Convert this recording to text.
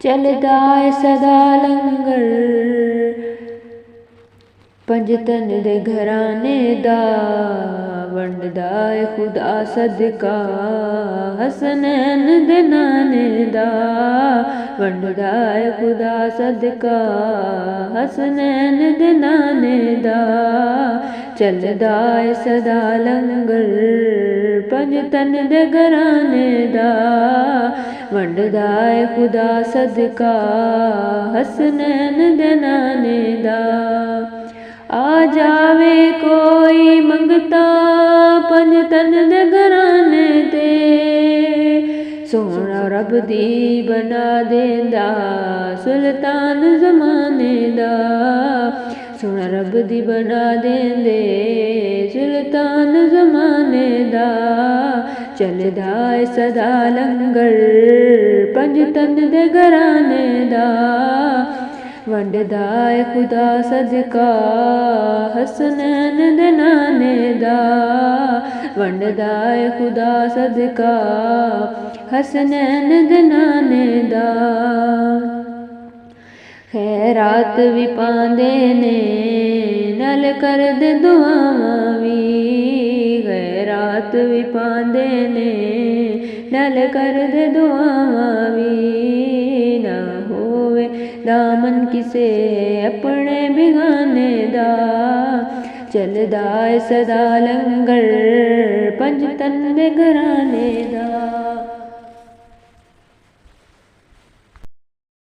ਚੱਲਦਾ ਏ ਸਦਾ ਲੰਗਰ ਪੰਜ ਤਨ ਦੇ ਘਰਾਣੇ ਦਾ, ਵੰਡਦਾ ਏ ਖੁਦਾ ਸਦਕਾ ਹਸਨੈਨ ਦੇ ਨਾਨੇ ਦਾ, ਵੰਡਦਾ ਏ ਖੁਦਾ ਸਦਕਾ ਹਸਨੈਨ ਦੇ ਨਾਨੇ ਦਾ। ਚੱਲਦਾ ਏ ਸਦਾ ਲੰਗਰ ਪੰਜ ਤਨ ਦੇ ਘਰਾਣੇ ਦਾ, ਵੰਡਦਾ ਏ ਖੁਦਾ ਸਦਕਾ ਹਸਨੈਨ ਦੇ ਨਾਨੇ ਦਾ। ਆ ਜਾਵੇ ਕੋਈ ਮੰਗਤਾ ਪੰਜ ਤਨ ਦੇ ਘਰਾਣੇ ਤੇ, ਸੋਹਣਾ ਰੱਬ ਦੀ ਬਣਾ ਦੇਂਦਾ ਸੁਲਤਾਨ ਜ਼ਮਾਨੇ ਦਾ, ਸੋਹਣਾ ਰੱਬ ਦੀ ਬਣਾ ਦੇਂਦੇ ਸੁਲਤਾਨ ਜ਼ਮਾਨੇ ਦਾ। ਚੱਲਦਾ ਏ ਸਦਾ ਲੰਗਰ ਪੰਜ ਤਨ ਦੇ ਘਰਾਣੇ ਦਾ, ਵੰਡਦਾ ਏ ਖੁਦਾ ਸਦਕਾ ਹਸਨੈਨ ਦੇ ਨਾਨੇ ਦਾ, ਵੰਡਦਾ ਏ ਖੁਦਾ ਸਦਕਾ ਹਸਨੈਨ ਦੇ ਨਾਨੇ ਦਾ। ਖੈਰਾਤ ਵੀ ਪਾਉਂਦੇ ਨੇ ਨਾਲ ਕਰਦੇ ਦੁਆਵਾਂ ਵੀ, ਖੈਰਾਤ ਵੀ ਪਾਉਂਦੇ ਨੇ ਨਾਲ ਕਰਦੇ ਦੁਆਵਾਂ ਵੀ। ਨਾ ਹੋਵੇ ਦਾਮਨ ਕਿਸੇ ਆਪਣੇ ਬਿਗਾਨੇ ਦਾ, ਚੱਲਦਾ ਏ ਸਦਾ ਲੰਗਰ ਪੰਜ ਤਨ ਦੇ ਘਰਾਣੇ ਦਾ।